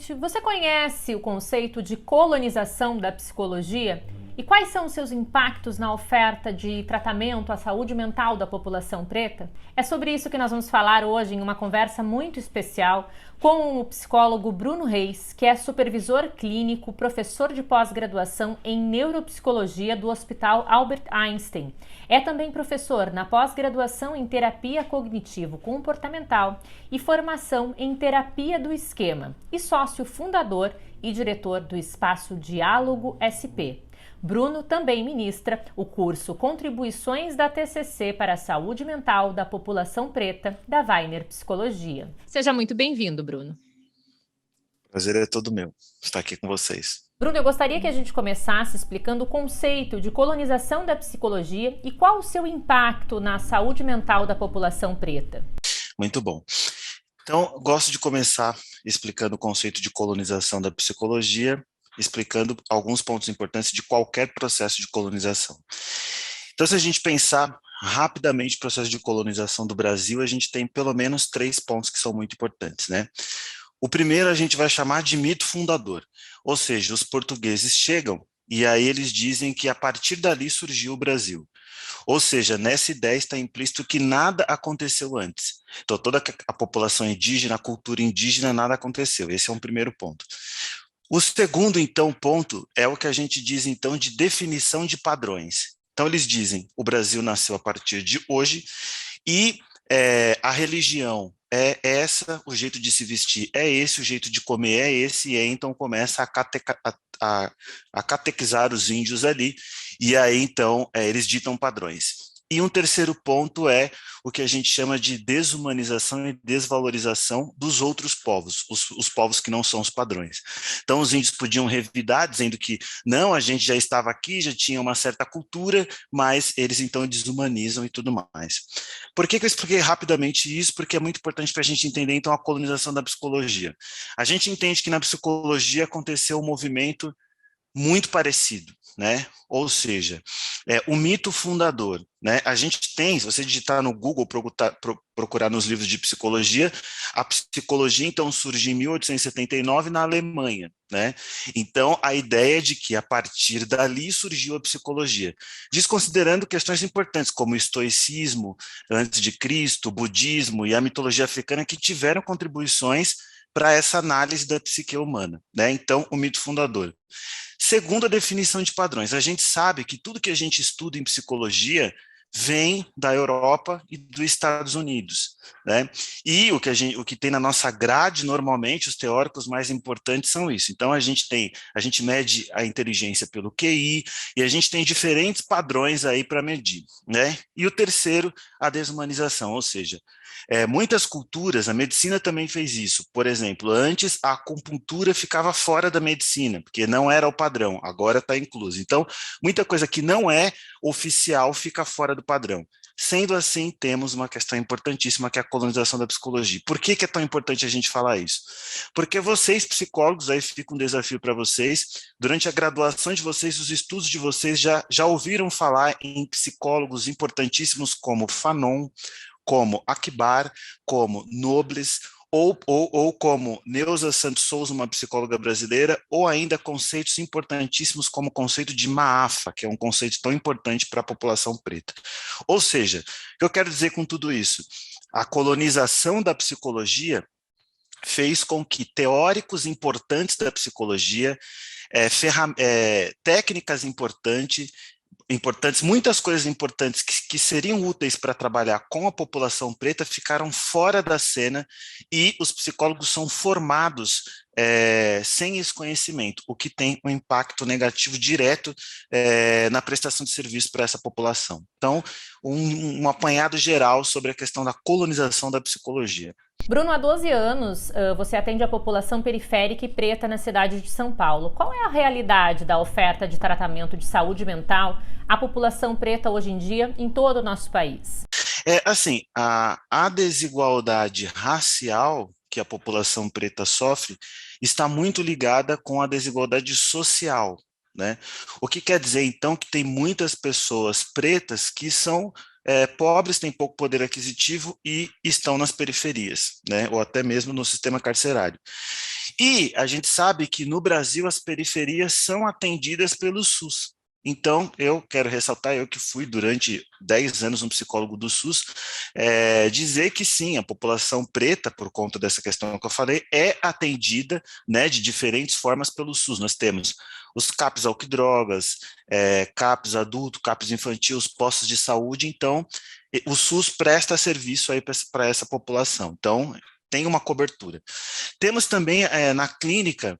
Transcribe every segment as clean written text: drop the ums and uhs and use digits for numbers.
ouvinte, você conhece o conceito de colonização da psicologia? E quais são os seus impactos na oferta de tratamento à saúde mental da população preta? É sobre isso que nós vamos falar hoje em uma conversa muito especial com o psicólogo Bruno Reis, que é supervisor clínico, professor de pós-graduação em neuropsicologia do Hospital Albert Einstein. É também professor na pós-graduação em terapia cognitivo-comportamental e formação em terapia do esquema e sócio fundador e diretor do Espaço Diálogo SP. Bruno também ministra o curso Contribuições da TCC para a Saúde Mental da População Preta, da Weiner Psicologia. Seja muito bem-vindo, Bruno. Prazer é todo meu estar aqui com vocês. Bruno, eu gostaria que a gente começasse explicando o conceito de colonização da psicologia e qual o seu impacto na saúde mental da população preta. Muito bom. Então, gosto de começar explicando o conceito de colonização da psicologia, explicando alguns pontos importantes de qualquer processo de colonização. Então, se a gente pensar rapidamente o processo de colonização do Brasil, a gente tem pelo menos 3 pontos que são muito importantes, né? O primeiro a gente vai chamar de mito fundador, ou seja, os portugueses chegam e aí eles dizem que a partir dali surgiu o Brasil. Ou seja, nessa ideia está implícito que nada aconteceu antes. Então, toda a população indígena, a cultura indígena, nada aconteceu. Esse é um primeiro ponto. O segundo, então, ponto é o que a gente diz, então, de definição de padrões. Então, eles dizem, o Brasil nasceu a partir de hoje e a religião é essa, o jeito de se vestir é esse, o jeito de comer é esse, e aí então começa a catequizar os índios ali, e aí então eles ditam padrões. E um terceiro ponto é o que a gente chama de desumanização e desvalorização dos outros povos, os povos que não são os padrões. Então os índios podiam revidar, dizendo que não, a gente já estava aqui, já tinha uma certa cultura, mas eles então desumanizam e tudo mais. Por que eu expliquei rapidamente isso? Porque é muito importante para a gente entender então a colonização da psicologia. A gente entende que na psicologia aconteceu um movimento muito parecido, né? Ou seja, o mito fundador, né? A gente tem, se você digitar no Google, procurar nos livros de psicologia, a psicologia então surge em 1879 na Alemanha, né? Então a ideia é de que a partir dali surgiu a psicologia, desconsiderando questões importantes como o estoicismo antes de Cristo, o budismo e a mitologia africana que tiveram contribuições para essa análise da psique humana, né? Então o mito fundador. Segundo a definição de padrões, a gente sabe que tudo que a gente estuda em psicologia vem da Europa e dos Estados Unidos, né? E o que tem na nossa grade, normalmente, os teóricos mais importantes são isso. Então, a gente mede a inteligência pelo QI, e a gente tem diferentes padrões aí para medir, né? E o terceiro, a desumanização, ou seja, muitas culturas, a medicina também fez isso. Por exemplo, antes a acupuntura ficava fora da medicina, porque não era o padrão, agora está incluso. Então, muita coisa que não é oficial fica fora do padrão. Sendo assim, temos uma questão importantíssima que é a colonização da psicologia. Por que é tão importante a gente falar isso? Porque vocês, psicólogos, aí fica um desafio para vocês, durante a graduação de vocês, os estudos de vocês já ouviram falar em psicólogos importantíssimos como Fanon, como Akbar, como Nobles, ou como Neuza Santos Souza, uma psicóloga brasileira, ou ainda conceitos importantíssimos como o conceito de Maafa, que é um conceito tão importante para a população preta. Ou seja, o que eu quero dizer com tudo isso? A colonização da psicologia fez com que teóricos importantes da psicologia, técnicas importantes, muitas coisas importantes que seriam úteis para trabalhar com a população preta ficaram fora da cena, e os psicólogos são formados sem esse conhecimento, o que tem um impacto negativo direto na prestação de serviço para essa população. Então, um apanhado geral sobre a questão da colonização da psicologia. Bruno, há 12 anos você atende a população periférica e preta na cidade de São Paulo. Qual é a realidade da oferta de tratamento de saúde mental à população preta hoje em dia em todo o nosso país? Assim, a desigualdade racial que a população preta sofre está muito ligada com a desigualdade social, né? O que quer dizer, então, que tem muitas pessoas pretas que são pobres, têm pouco poder aquisitivo e estão nas periferias, né, ou até mesmo no sistema carcerário. E a gente sabe que no Brasil as periferias são atendidas pelo SUS. Então, eu quero ressaltar, eu que fui durante 10 anos um psicólogo do SUS, dizer que sim, a população preta, por conta dessa questão que eu falei, é atendida, né, de diferentes formas pelo SUS. Nós temos os CAPs álcool e drogas, CAPs adulto, CAPs infantil, os postos de saúde, então o SUS presta serviço aí para essa população. Então, tem uma cobertura. Temos também na clínica,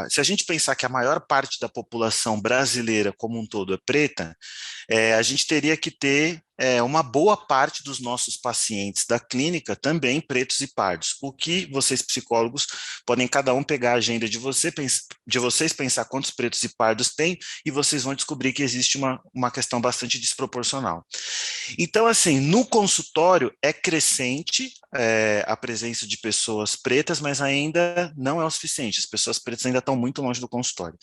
se a gente pensar que a maior parte da população brasileira como um todo é preta, a gente teria que ter uma boa parte dos nossos pacientes da clínica também pretos e pardos. O que vocês, psicólogos, podem cada um pegar a agenda de vocês, pensar quantos pretos e pardos tem, e vocês vão descobrir que existe uma questão bastante desproporcional. Então, assim, no consultório é crescente a presença de pessoas pretas, mas ainda não é o suficiente. As pessoas pretas ainda estão muito longe do consultório.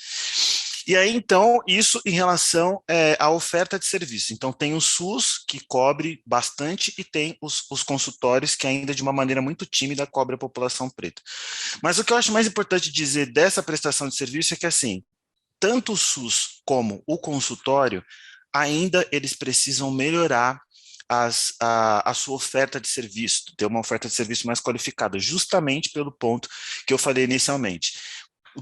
E aí, então, isso em relação à oferta de serviço. Então, tem o SUS, que cobre bastante, e tem os consultórios, que ainda de uma maneira muito tímida cobre a população preta. Mas o que eu acho mais importante dizer dessa prestação de serviço é que, assim, tanto o SUS como o consultório, ainda eles precisam melhorar a sua oferta de serviço, ter uma oferta de serviço mais qualificada, justamente pelo ponto que eu falei inicialmente.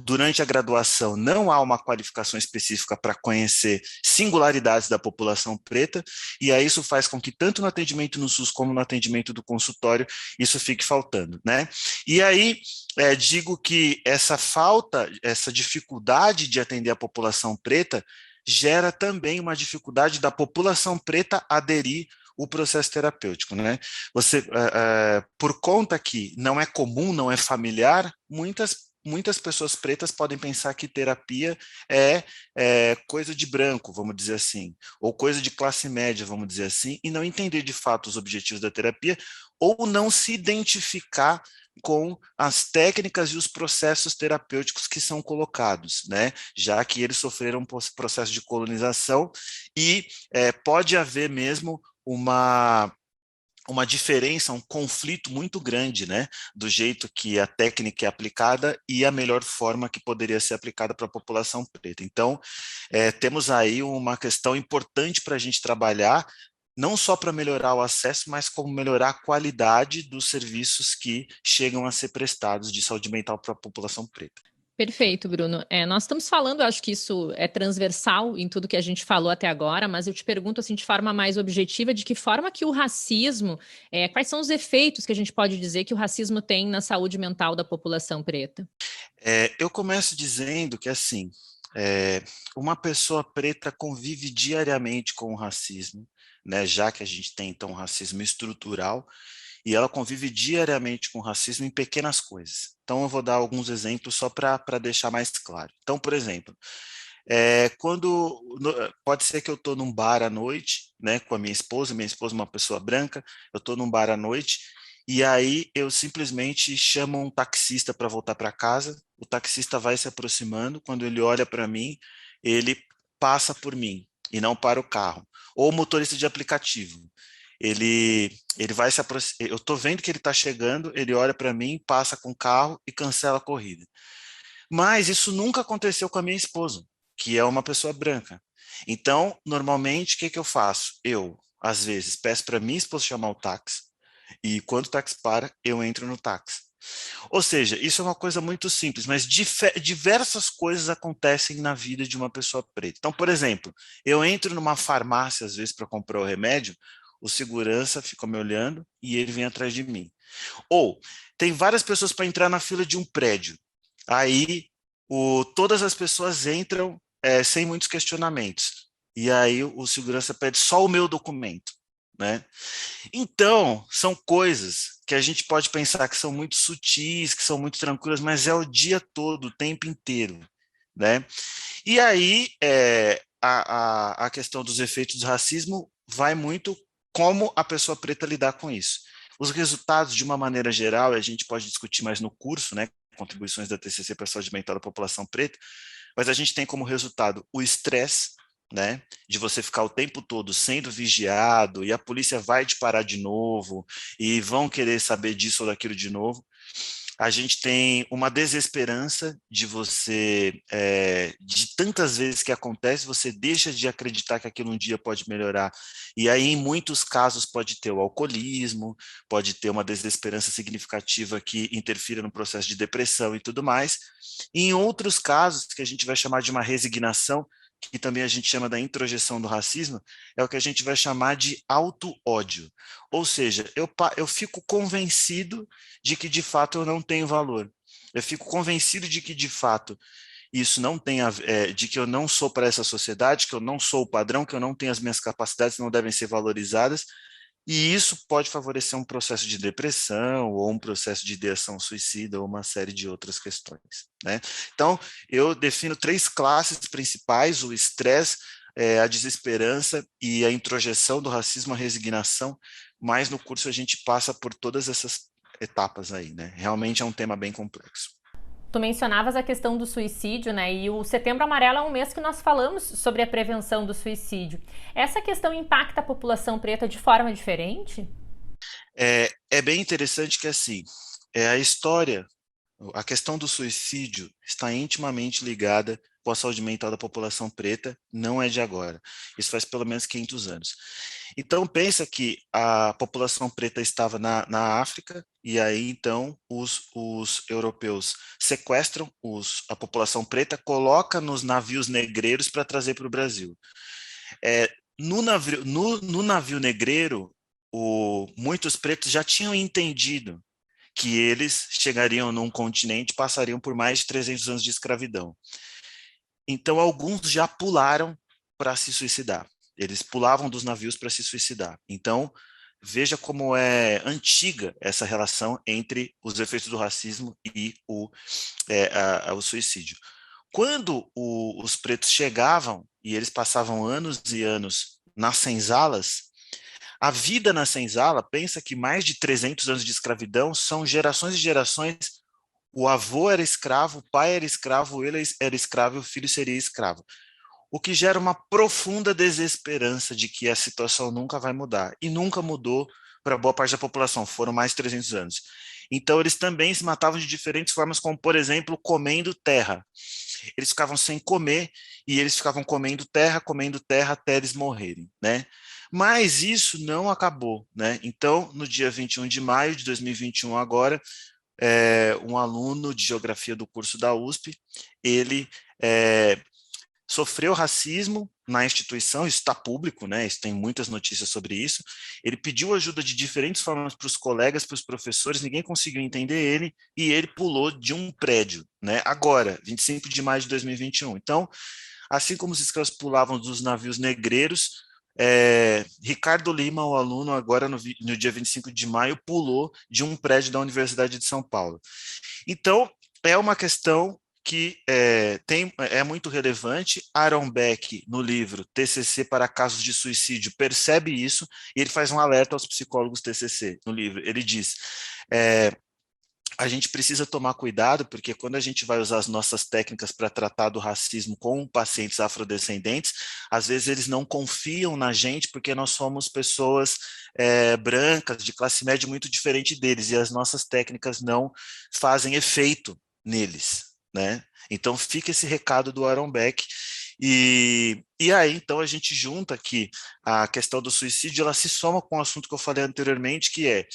Durante a graduação, não há uma qualificação específica para conhecer singularidades da população preta, e aí isso faz com que, tanto no atendimento no SUS como no atendimento do consultório, isso fique faltando, né? E aí, digo que essa falta, essa dificuldade de atender a população preta, gera também uma dificuldade da população preta aderir o processo terapêutico, né? Você, por conta que não é comum, não é familiar, muitas pessoas pretas podem pensar que terapia é coisa de branco, vamos dizer assim, ou coisa de classe média, vamos dizer assim, e não entender de fato os objetivos da terapia, ou não se identificar com as técnicas e os processos terapêuticos que são colocados, né? Já que eles sofreram um processo de colonização e pode haver mesmo uma diferença, um conflito muito grande, né, do jeito que a técnica é aplicada e a melhor forma que poderia ser aplicada para a população preta. Então, temos aí uma questão importante para a gente trabalhar, não só para melhorar o acesso, mas como melhorar a qualidade dos serviços que chegam a ser prestados de saúde mental para a população preta. Perfeito, Bruno. Nós estamos falando, acho que isso é transversal em tudo que a gente falou até agora, mas eu te pergunto assim de forma mais objetiva, de que forma que o racismo, quais são os efeitos que a gente pode dizer que o racismo tem na saúde mental da população preta? Eu começo dizendo que, assim, uma pessoa preta convive diariamente com o racismo, né, já que a gente tem, então, um racismo estrutural, e ela convive diariamente com o racismo em pequenas coisas. Então, eu vou dar alguns exemplos só para deixar mais claro. Então, por exemplo, pode ser que eu estou num bar à noite, né, com a minha esposa é uma pessoa branca, eu estou num bar à noite, e aí eu simplesmente chamo um taxista para voltar para casa, o taxista vai se aproximando, quando ele olha para mim, ele passa por mim, e não para o carro. Ou o motorista de aplicativo, ele vai se aproximar, eu estou vendo que ele está chegando, ele olha para mim, passa com o carro e cancela a corrida. Mas isso nunca aconteceu com a minha esposa, que é uma pessoa branca. Então, normalmente, o que eu faço? Eu, às vezes, peço para minha esposa chamar o táxi, e quando o táxi para, eu entro no táxi. Ou seja, isso é uma coisa muito simples, mas diversas coisas acontecem na vida de uma pessoa preta. Então, por exemplo, eu entro numa farmácia, às vezes, para comprar o remédio, o segurança fica me olhando e ele vem atrás de mim. Ou, tem várias pessoas para entrar na fila de um prédio. Aí, todas as pessoas entram sem muitos questionamentos. E aí, o segurança pede só o meu documento, né? Então, são coisas que a gente pode pensar que são muito sutis, que são muito tranquilas, mas é o dia todo, o tempo inteiro, né? E aí, a questão dos efeitos do racismo vai muito como a pessoa preta lidar com isso. Os resultados, de uma maneira geral, a gente pode discutir mais no curso, né, contribuições da TCC para a saúde mental da população preta, mas a gente tem como resultado o estresse, né? De você ficar o tempo todo sendo vigiado e a polícia vai te parar de novo e vão querer saber disso ou daquilo de novo. A gente tem uma desesperança de você, de tantas vezes que acontece, você deixa de acreditar que aquilo um dia pode melhorar. E aí, em muitos casos, pode ter o alcoolismo, pode ter uma desesperança significativa que interfira no processo de depressão e tudo mais. E em outros casos, que a gente vai chamar de uma resignação, que também a gente chama da introjeção do racismo, é o que a gente vai chamar de auto-ódio. Ou seja, eu fico convencido de que de fato eu não tenho valor. Eu fico convencido de que de fato isso não tem de que eu não sou para essa sociedade, que eu não sou o padrão, que eu não tenho as minhas capacidades, não devem ser valorizadas, e isso pode favorecer um processo de depressão ou um processo de ideação suicida ou uma série de outras questões, né? Então, eu defino 3 classes principais: o estresse, a desesperança e a introjeção do racismo, a resignação, mas no curso a gente passa por todas essas etapas aí, né? Realmente é um tema bem complexo. Tu mencionavas a questão do suicídio, né? E o Setembro Amarelo é um mês que nós falamos sobre a prevenção do suicídio. Essa questão impacta a população preta de forma diferente? É bem interessante que, assim, a história, a questão do suicídio está intimamente ligada com a saúde mental da população preta, não é de agora. Isso faz pelo menos 500 anos. Então, pensa que a população preta estava na África, e aí, então, os europeus sequestram a população preta, coloca nos navios negreiros para trazer para o Brasil. No navio negreiro, muitos pretos já tinham entendido que eles chegariam num continente e passariam por mais de 300 anos de escravidão. Então, alguns já pularam para se suicidar. Eles pulavam dos navios para se suicidar. Então, veja como é antiga essa relação entre os efeitos do racismo e o suicídio. Quando os pretos chegavam, e eles passavam anos e anos nas senzalas, a vida na senzala, pensa que mais de 300 anos de escravidão são gerações e gerações. O avô era escravo, o pai era escravo, ele era escravo e o filho seria escravo. O que gera uma profunda desesperança de que a situação nunca vai mudar. E nunca mudou para boa parte da população, foram mais de 300 anos. Então, eles também se matavam de diferentes formas, como, por exemplo, comendo terra. Eles ficavam sem comer e eles ficavam comendo terra até eles morrerem, né? Mas isso não acabou, né? Então, no dia 21 de maio de 2021, agora, um aluno de geografia do curso da USP, ele sofreu racismo na instituição, isso está público, né? Isso tem muitas notícias sobre isso. Ele pediu ajuda de diferentes formas para os colegas, para os professores, ninguém conseguiu entender ele, e ele pulou de um prédio, né? Agora, 25 de maio de 2021. Então, assim como os escravos pulavam dos navios negreiros, Ricardo Lima, o aluno, agora no dia 25 de maio, pulou de um prédio da Universidade de São Paulo. Então, é uma questão que é muito relevante. Aaron Beck, no livro TCC para casos de suicídio, percebe isso, e ele faz um alerta aos psicólogos TCC no livro. Ele diz, a gente precisa tomar cuidado, porque quando a gente vai usar as nossas técnicas para tratar do racismo com pacientes afrodescendentes, às vezes eles não confiam na gente, porque nós somos pessoas brancas, de classe média muito diferente deles, e as nossas técnicas não fazem efeito neles, né? Então fica esse recado do Aaron Beck. E aí, então, a gente junta que a questão do suicídio, ela se soma com o assunto que eu falei anteriormente, que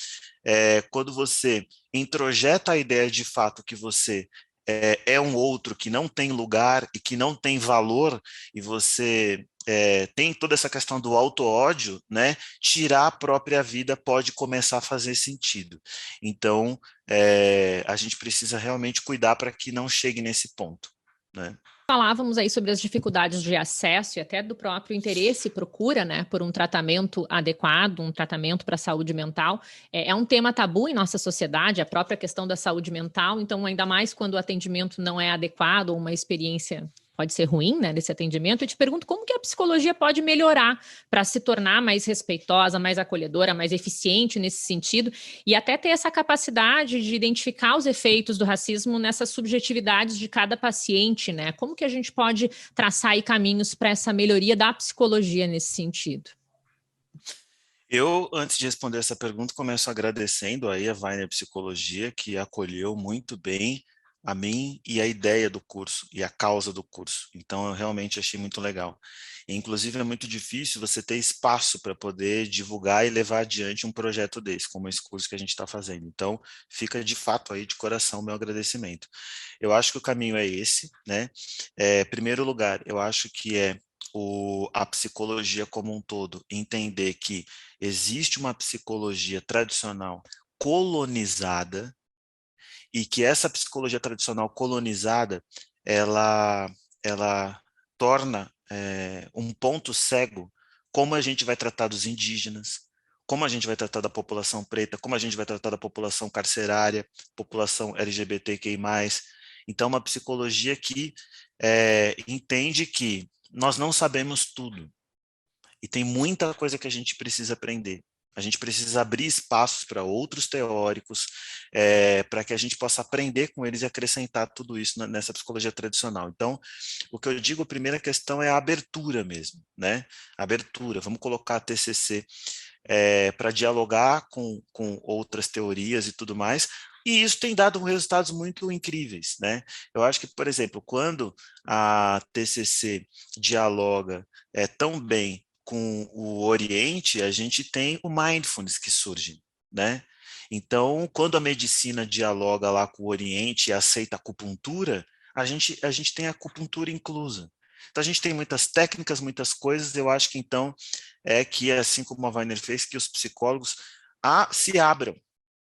quando você introjeta a ideia de fato que você é um outro que não tem lugar e que não tem valor, e você tem toda essa questão do auto-ódio, né? Tirar a própria vida pode começar a fazer sentido. Então, a gente precisa realmente cuidar para que não chegue nesse ponto, né? Falávamos aí sobre as dificuldades de acesso e até do próprio interesse e procura, né, por um tratamento adequado, um tratamento para a saúde mental. É um tema tabu em nossa sociedade, a própria questão da saúde mental, então ainda mais quando o atendimento não é adequado ou uma experiência pode ser ruim, né, nesse atendimento. Eu te pergunto como que a psicologia pode melhorar para se tornar mais respeitosa, mais acolhedora, mais eficiente nesse sentido e até ter essa capacidade de identificar os efeitos do racismo nessas subjetividades de cada paciente, né? Como que a gente pode traçar aí caminhos para essa melhoria da psicologia nesse sentido? Eu, antes de responder essa pergunta, começo agradecendo aí a Weiner Psicologia, que acolheu muito bem a mim e a ideia do curso e a causa do curso. Então, eu realmente achei muito legal. E, inclusive, é muito difícil você ter espaço para poder divulgar e levar adiante um projeto desse, como esse curso que a gente está fazendo. Então, fica de fato aí de coração o meu agradecimento. Eu acho que o caminho é esse, né? Primeiro lugar, eu acho que a psicologia como um todo, entender que existe uma psicologia tradicional colonizada e que essa psicologia tradicional colonizada, ela torna um ponto cego como a gente vai tratar dos indígenas, como a gente vai tratar da população preta, como a gente vai tratar da população carcerária, população LGBTQI+. Então, uma psicologia que entende que nós não sabemos tudo e tem muita coisa que a gente precisa aprender. A gente precisa abrir espaços para outros teóricos, para que a gente possa aprender com eles e acrescentar tudo isso nessa psicologia tradicional. Então, o que eu digo, a primeira questão é a abertura mesmo, né? Abertura, vamos colocar a TCC para dialogar com outras teorias e tudo mais, e isso tem dado resultados muito incríveis, né? Eu acho que, por exemplo, quando a TCC dialoga tão bem com o Oriente, a gente tem o Mindfulness que surge, né? Então, quando a medicina dialoga lá com o Oriente e aceita a acupuntura, a gente tem a acupuntura inclusa. Então, a gente tem muitas técnicas, muitas coisas, eu acho que então que, assim como a Weiner fez, que os psicólogos se abram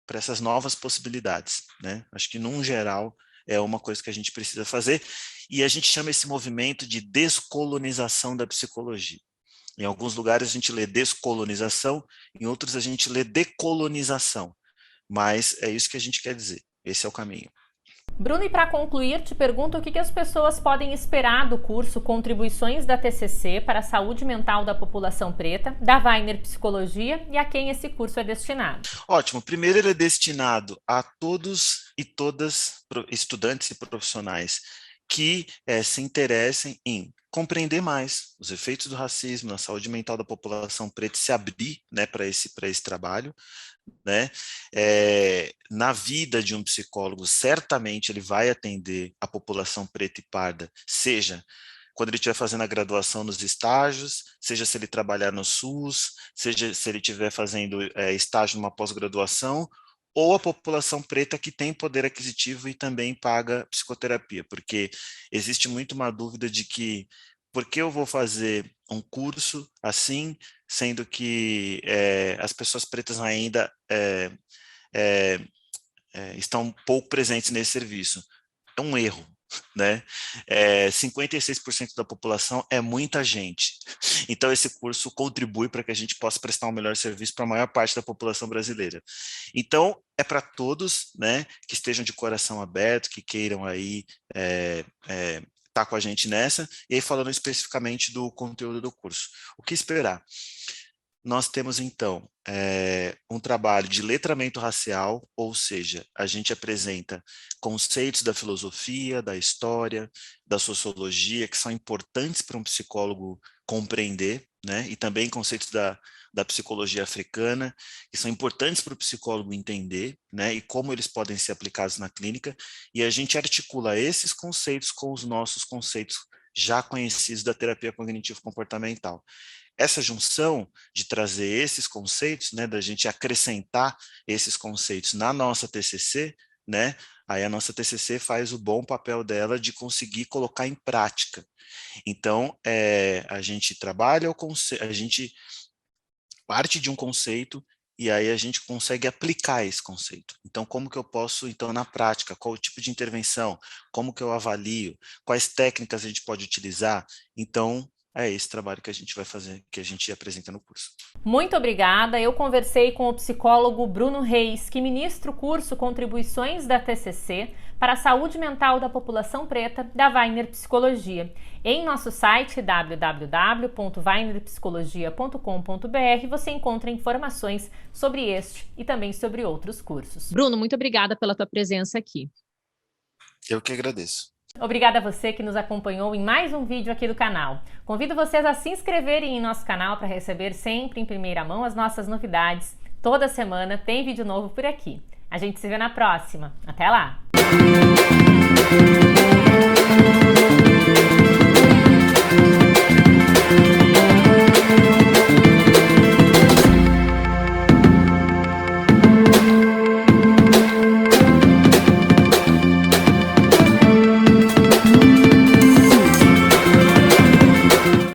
para essas novas possibilidades, né? Acho que, num geral, é uma coisa que a gente precisa fazer, e a gente chama esse movimento de descolonização da psicologia. Em alguns lugares a gente lê descolonização, em outros a gente lê decolonização, mas é isso que a gente quer dizer, esse é o caminho. Bruno, e para concluir, te pergunto o que as pessoas podem esperar do curso Contribuições da TCC para a Saúde Mental da População Preta, da Weiner Psicologia, e a quem esse curso é destinado. Ótimo. Primeiro, ele é destinado a todos e todas, estudantes e profissionais, que se interessem em compreender mais os efeitos do racismo na saúde mental da população preta, se abrir, né, para esse trabalho, né? Na vida de um psicólogo, certamente ele vai atender a população preta e parda, seja quando ele estiver fazendo a graduação nos estágios, seja se ele trabalhar no SUS, seja se ele estiver fazendo estágio numa pós-graduação, ou a população preta que tem poder aquisitivo e também paga psicoterapia, porque existe muito uma dúvida de que, por que eu vou fazer um curso assim, sendo que as pessoas pretas ainda estão pouco presentes nesse serviço? É um erro, né? 56% da população é muita gente. Então, esse curso contribui para que a gente possa prestar um melhor serviço para a maior parte da população brasileira. Então, é para todos, né, que estejam de coração aberto, que queiram aí estar com a gente nessa. E aí, falando especificamente do conteúdo do curso. O que esperar? Nós temos, então, um trabalho de letramento racial, ou seja, a gente apresenta conceitos da filosofia, da história, da sociologia, que são importantes para um psicólogo compreender, né? E também conceitos da psicologia africana, que são importantes para o psicólogo entender, né? E como eles podem ser aplicados na clínica, e a gente articula esses conceitos com os nossos conceitos já conhecidos da terapia cognitivo-comportamental. Essa junção de trazer esses conceitos, né, da gente acrescentar esses conceitos na nossa TCC, né, aí a nossa TCC faz o bom papel dela de conseguir colocar em prática. Então, a gente trabalha a gente parte de um conceito e aí a gente consegue aplicar esse conceito. Então, como que eu posso, então, na prática, qual o tipo de intervenção, como que eu avalio, quais técnicas a gente pode utilizar? Então, é esse trabalho que a gente vai fazer, que a gente apresenta no curso. Muito obrigada. Eu conversei com o psicólogo Bruno Reis, que ministra o curso Contribuições da TCC para a Saúde Mental da População Preta, da Weiner Psicologia. Em nosso site www.weinerpsicologia.com.br você encontra informações sobre este e também sobre outros cursos. Bruno, muito obrigada pela tua presença aqui. Eu que agradeço. Obrigada a você que nos acompanhou em mais um vídeo aqui do canal. Convido vocês a se inscreverem em nosso canal para receber sempre em primeira mão as nossas novidades. Toda semana tem vídeo novo por aqui. A gente se vê na próxima. Até lá!